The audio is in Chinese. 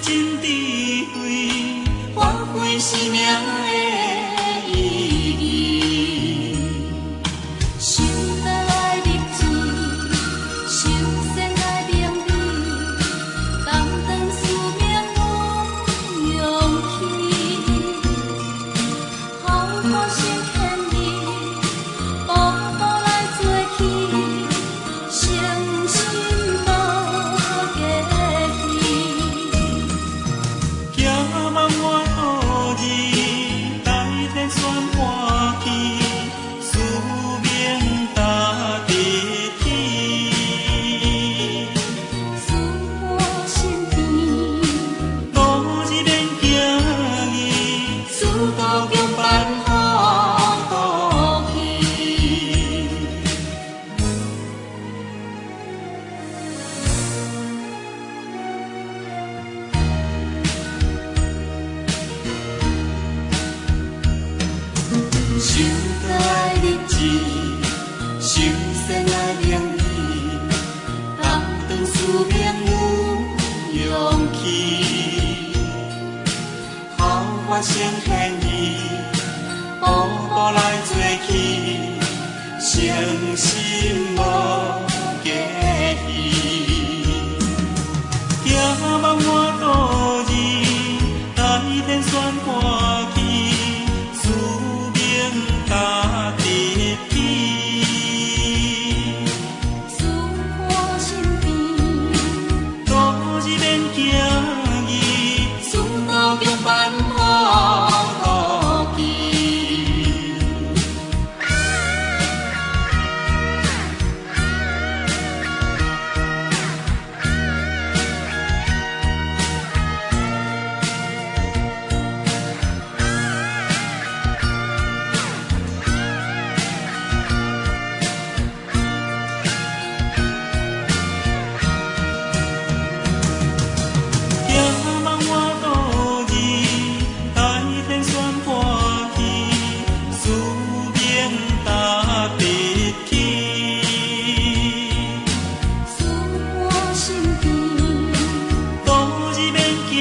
真智慧，发挥生命的意义。想到爱日子，想先爱名利，当当思命有勇气，好我先牵你，步步来做起，诚心无假意。行万我道字，大天选欢喜，使命达地起。使我身边，路一免惊疑，使道强办好道去。想到爱日子，想先爱名义，当当思命有勇气，好我先献意，步步来做起，诚心无假意。行万我道字，大天选欢喜，使命达地起。使我身边，路一免惊疑，使道强办好道去。行万我道字，大天选欢喜，使命达地起。使我身边，路一免惊